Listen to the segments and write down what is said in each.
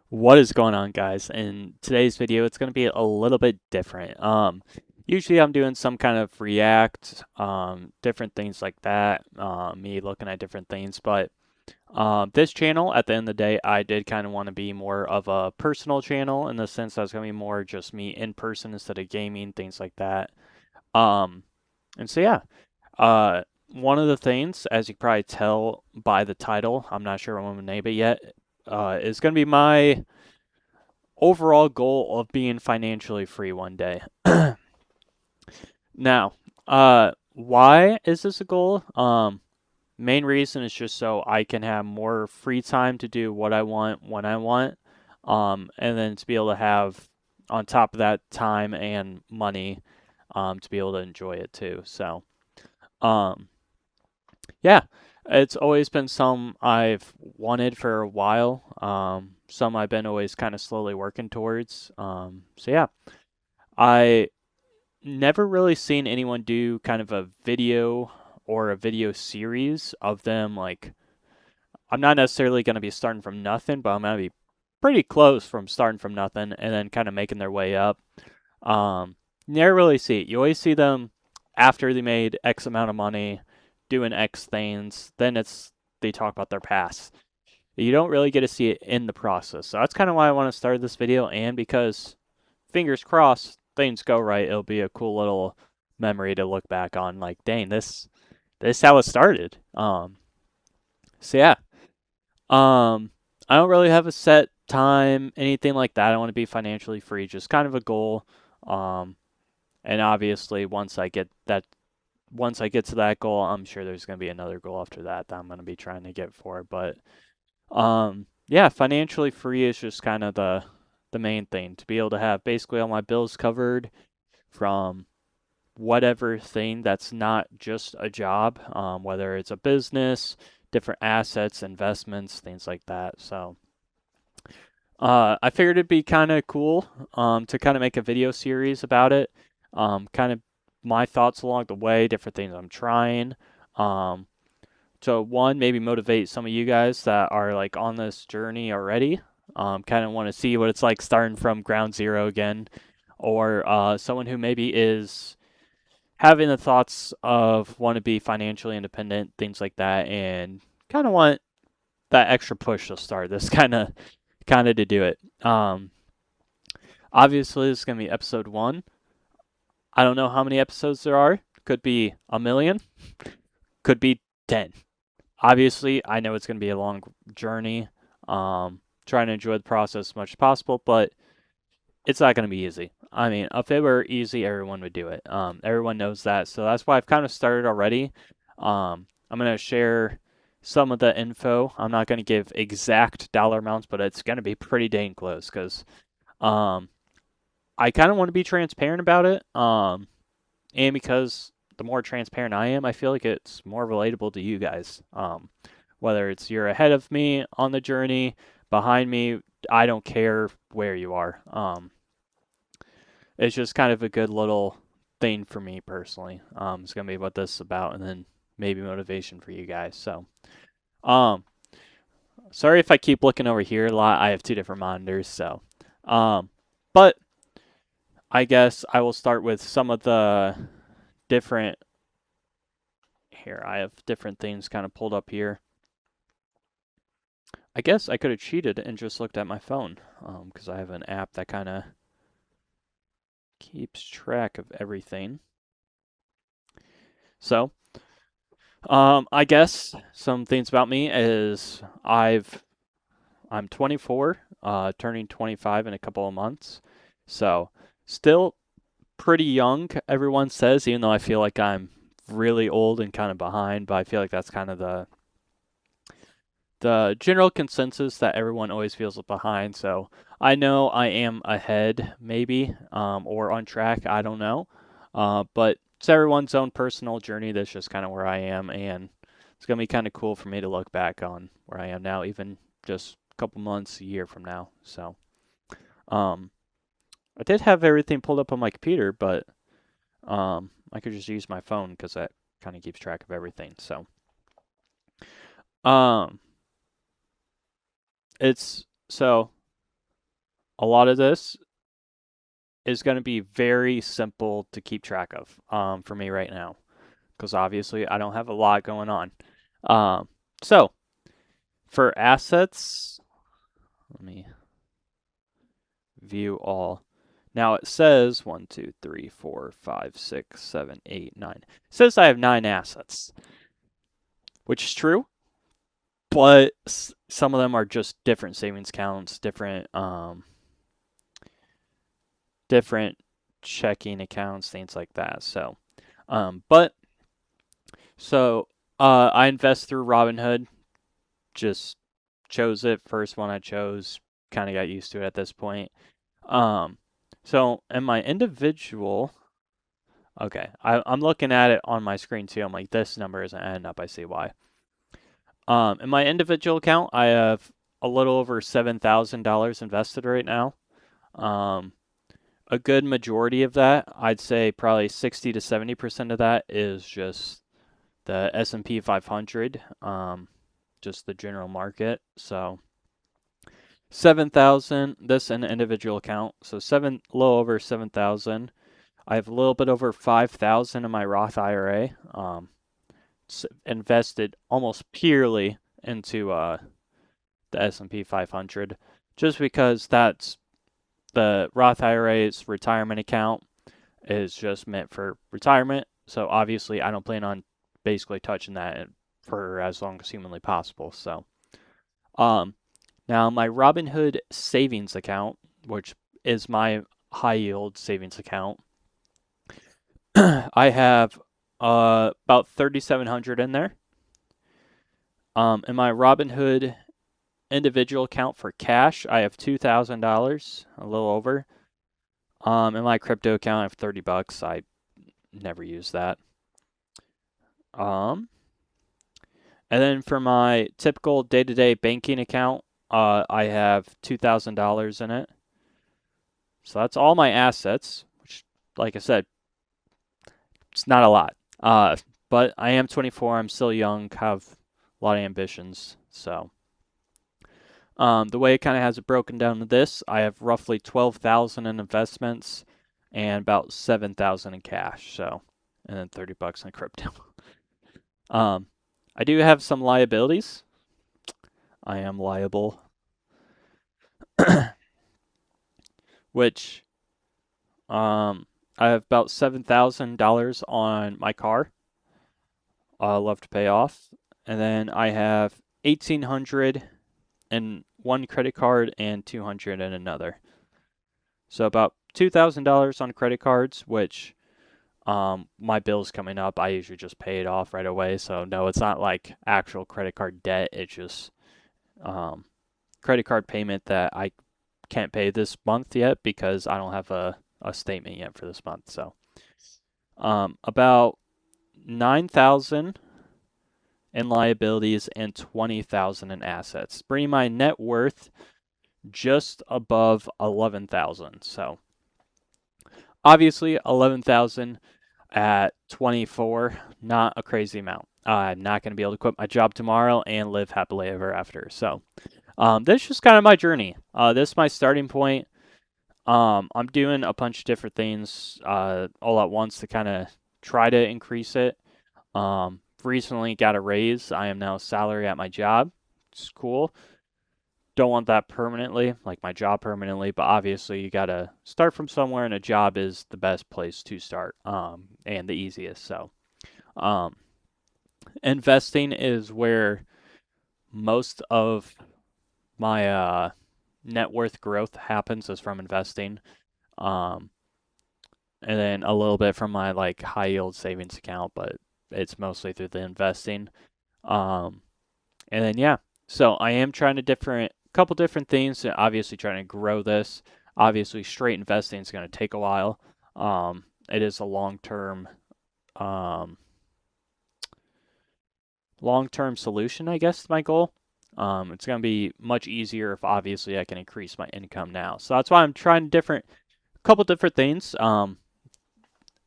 What is going on, guys? In today's video, it's going to be a little bit different. Usually I'm doing some kind of React, different things like that, me looking at different things, but this channel, at the end of the day, I did kind of want to be more of a personal channel in the sense that it's going to be more just me in person instead of gaming, things like that. Um, and so yeah, uh, one of the things, as you can probably tell by the title, I'm not sure what I'm going to name it yet, is going to be my overall goal of being financially free one day. Now, why is this a goal? Main reason is just so I can have more free time to do what I want when I want, and then to be able to have on top of that time and money, to be able to enjoy it too. So, um, yeah, it's always been some I've wanted for a while. Some I've been always kind of slowly working towards. So yeah, I never really seen anyone do kind of a video or a video series of them. Like, I'm not necessarily going to be starting from nothing, but I'm going to be pretty close from starting from nothing and then kind of making their way up. Never really see it. You always see them after they made X amount of money doing X things. Then they talk about their past. You don't really get to see it in the process. So that's kind of why I want to start this video, and because fingers crossed things go right, it'll be a cool little memory to look back on. Like, dang, this is how it started. So yeah, I don't really have a set time, anything like that. I want to be financially free, just kind of a goal. Um, and obviously, once I get to that goal, I'm sure there's going to be another goal after that I'm going to be trying to get for. But yeah, financially free is just kind of the main thing, to be able to have basically all my bills covered from whatever thing that's not just a job, whether it's a business, different assets, investments, things like that. So I figured it'd be kind of cool to kind of make a video series about it, kind of my thoughts along the way, different things I'm trying. Um, so one, maybe motivate some of you guys that are like on this journey already, kind of want to see what it's like starting from ground zero again, or someone who maybe is having the thoughts of want to be financially independent, things like that, and kind of want that extra push to start this kind of to do it. Obviously, this is gonna be episode one. I don't know how many episodes there are. Could be a million. Could be 10. Obviously, I know it's gonna be a long journey. Trying to enjoy the process as much as possible, but it's not gonna be easy. I mean, if it were easy, everyone would do it. Everyone knows that, so that's why I've kind of started already. I'm gonna share some of the info. I'm not gonna give exact dollar amounts, but it's gonna be pretty dang close because um, I kind of want to be transparent about it. And because the more transparent I am, I feel like it's more relatable to you guys. Whether it's you're ahead of me on the journey, behind me, I don't care where you are. It's just kind of a good little thing for me personally. It's gonna be what this is about, and then maybe motivation for you guys. So, um, sorry if I keep looking over here a lot. I have two different monitors, so, um, but I guess I will start with some of the different. Here, I have different things kind of pulled up here. I guess I could have cheated and just looked at my phone, because I have an app that kind of keeps track of everything. So, I guess some things about me is I'm 24, turning 25 in a couple of months. So, still pretty young, everyone says, even though I feel like I'm really old and kind of behind, but I feel like that's kind of the general consensus that everyone always feels behind. So I know I am ahead, maybe, or on track. I don't know. But it's everyone's own personal journey. That's just kind of where I am. And it's going to be kind of cool for me to look back on where I am now, even just a couple months, a year from now. So um, I did have everything pulled up on my computer, but I could just use my phone because that kind of keeps track of everything. So um, it's so a lot of this is going to be very simple to keep track of for me right now because obviously I don't have a lot going on. So for assets, let me view all. Now it says 1, 2, 3, 4, 5, 6, 7, 8, 9. It says I have 9 assets, which is true, but some of them are just different savings accounts, different checking accounts, things like that. So, but so I invest through Robinhood. Just chose it, first one I chose. Kind of got used to it at this point. Um, so in my individual, okay, I'm looking at it on my screen too. I'm like, this number isn't adding up. I see why. In my individual account, I have a little over $7,000 invested right now. Um, a good majority of that, I'd say probably 60 to 70% of that is just the S&P 500, just the general market. So 7,000, this an individual account. So a little over 7,000. I have a little bit over 5,000 in my Roth IRA. Invested almost purely into the S&P 500, just because that's the Roth IRA's retirement account is just meant for retirement. So obviously, I don't plan on basically touching that for as long as humanly possible. So, um, now my Robinhood savings account, which is my high yield savings account, I have about 3,700 in there. In my Robinhood individual account for cash, I have $2,000, a little over. In my crypto account, I have $30. I never use that. Um, and then for my typical day-to-day banking account, I have $2,000 in it. So that's all my assets, which, like I said, it's not a lot. But I am 24. I'm still young, have a lot of ambitions. So, the way it kind of has it broken down to this, I have roughly 12,000 in investments and about 7,000 in cash. So, and then $30 in crypto. Um, I do have some liabilities. I am liable, which I have about $7,000 on my car. I love to pay off, and then I have 1,800 in one credit card and 200 in another. So about $2,000 on credit cards, which my bill's coming up. I usually just pay it off right away. So no, it's not like actual credit card debt. It's just um, credit card payment that I can't pay this month yet because I don't have a statement yet for this month. So about 9,000 in liabilities and 20,000 in assets, bringing my net worth just above 11,000. So obviously 11,000 at 24, not a crazy amount. I'm not going to be able to quit my job tomorrow and live happily ever after. So this is just kind of my journey. This is my starting point. I'm doing a bunch of different things all at once to kind of try to increase it. Recently got a raise. I am now salary at my job. It's cool. Don't want that permanently, like my job permanently, but obviously you gotta start from somewhere, and a job is the best place to start, and the easiest. So, um, investing is where most of my net worth growth happens is from investing. Um, and then a little bit from my like high yield savings account, but it's mostly through the investing. Um, and then yeah, so I am trying to couple different things. Obviously, trying to grow this. Obviously, straight investing is going to take a while. It is a um, long term solution, I guess. My goal. It's going to be much easier if obviously I can increase my income now. So that's why I'm trying couple different things.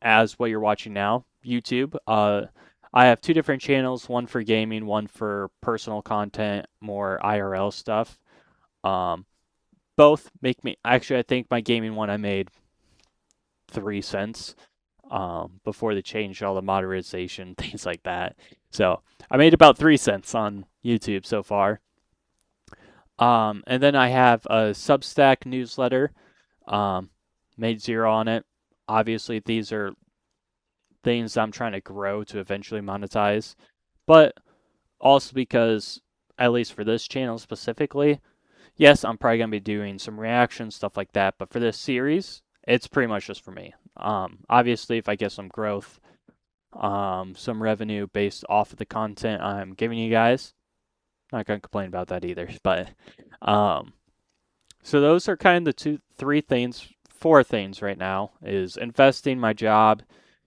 As what you're watching now, YouTube. I have 2 different channels, one for gaming, one for personal content, more IRL stuff. Um, both make me actually. I think my gaming one I made 3 cents before they changed all the modernization things like that. So I made about 3 cents on YouTube so far. And then I have a Substack newsletter. Um, made zero on it. Obviously, these are things I'm trying to grow to eventually monetize, but also because, at least for this channel specifically, yes, I'm probably gonna be doing some reactions, stuff like that. But for this series, it's pretty much just for me. Obviously, if I get some growth, some revenue based off of the content I'm giving you guys, not gonna complain about that either. But um, so those are kind of the three things, four things right now is investing, my job,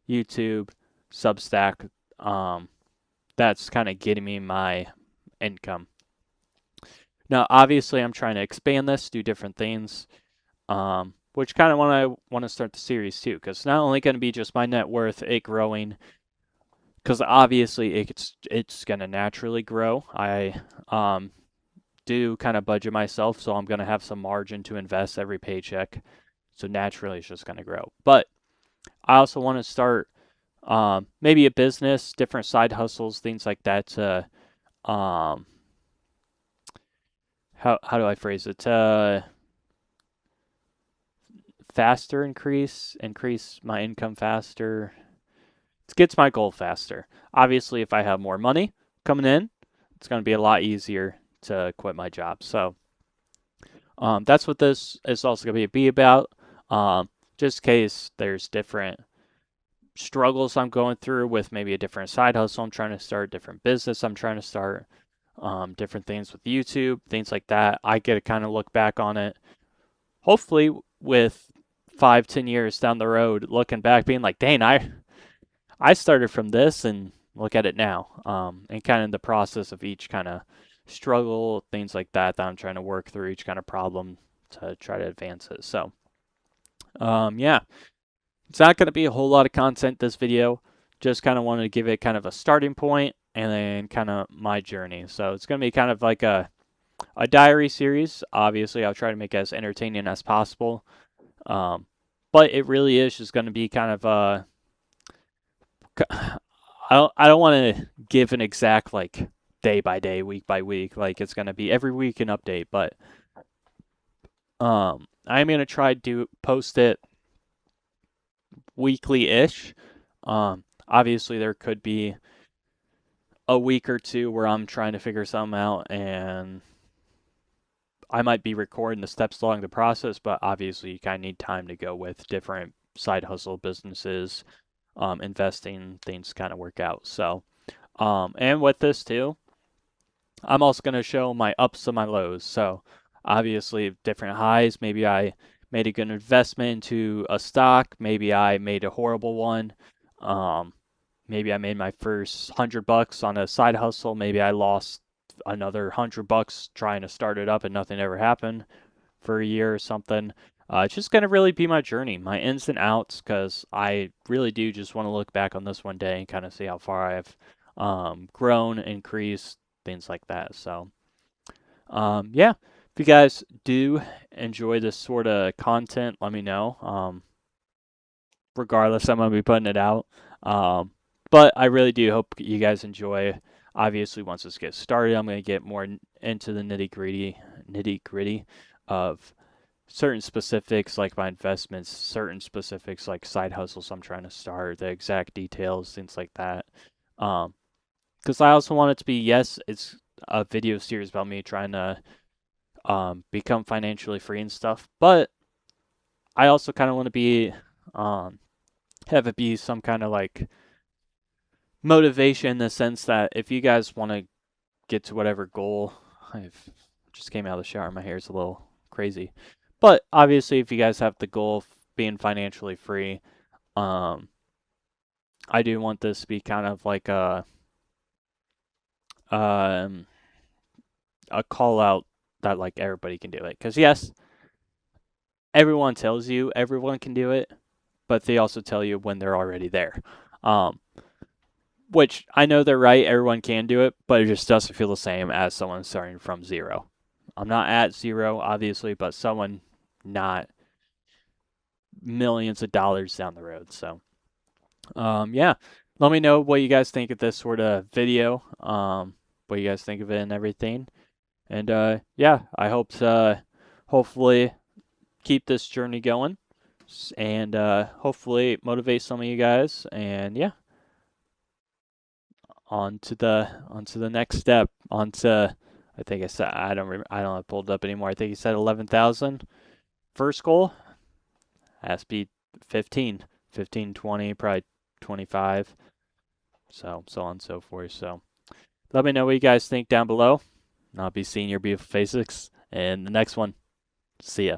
YouTube, Substack. Um, that's kind of getting me my income. Now, obviously, I'm trying to expand this, do different things, which kind of when I want to start the series too, because it's not only going to be just my net worth, it growing, because obviously it's going to naturally grow. I do kind of budget myself, so I'm going to have some margin to invest every paycheck. So naturally, it's just going to grow. But I also want to start maybe a business, different side hustles, things like that to um, how do I phrase it? Faster increase my income faster. It gets my goal faster. Obviously, if I have more money coming in, it's going to be a lot easier to quit my job. So that's what this is also going to be about. Just in case there's different struggles I'm going through with maybe a different side hustle I'm trying to start, different business I'm trying to start, different things with YouTube, things like that. I get to kind of look back on it, hopefully with 5-10 years down the road, looking back, being like, dang, I started from this and look at it now. And kind of the process of each kind of struggle, things like that I'm trying to work through, each kind of problem to try to advance it. So, yeah, it's not going to be a whole lot of content this video. Just kind of wanted to give it kind of a starting point and then kind of my journey. So it's going to be kind of like a diary series. Obviously, I'll try to make it as entertaining as possible. But it really is just going to be kind of I don't want to give an exact like day by day, week by week. Like it's going to be every week an update, but I'm going to try to post it weekly-ish. Obviously there could be a week or two where I'm trying to figure something out and I might be recording the steps along the process, but obviously you kind of need time to go with different side hustle businesses, investing, things kind of work out. So, and with this too, I'm also going to show my ups and my lows. So, obviously, different highs. Maybe I made a good investment into a stock. Maybe I made a horrible one. Um, maybe I made my first $100 on a side hustle. Maybe I lost another $100 trying to start it up and nothing ever happened for a year or something. It's just going to really be my journey, my ins and outs, because I really do just want to look back on this one day and kind of see how far I've grown, increased, things like that. So, yeah, if you guys do enjoy this sort of content, let me know. Regardless, I'm going to be putting it out. But I really do hope you guys enjoy. Obviously, once this gets started, I'm going to get more into the nitty gritty of certain specifics like my investments, certain specifics like side hustles I'm trying to start, the exact details, things like that. Because I also want it to be, yes, it's a video series about me trying to become financially free and stuff, but I also kind of want to be have it be some kind of like motivation in the sense that if you guys want to get to whatever goal, I've just came out of the shower, my hair's a little crazy. But obviously, if you guys have the goal of being financially free, I do want this to be kind of like um, a call out that like everybody can do it. Because yes, everyone tells you everyone can do it, but they also tell you when they're already there. Um, which I know they're right, everyone can do it, but it just doesn't feel the same as someone starting from zero. I'm not at zero, obviously, but someone not millions of dollars down the road. So, yeah, let me know what you guys think of this sort of video, what you guys think of it and everything. And yeah, I hope to hopefully keep this journey going and hopefully motivate some of you guys. And yeah, on to the next step. On to I think I said I don't have it pulled up anymore. I think he said 11,000. First goal has to be 15, 15, 20, probably 25. So on and so forth. So let me know what you guys think down below. And I'll be seeing your beautiful faces in the next one. See ya.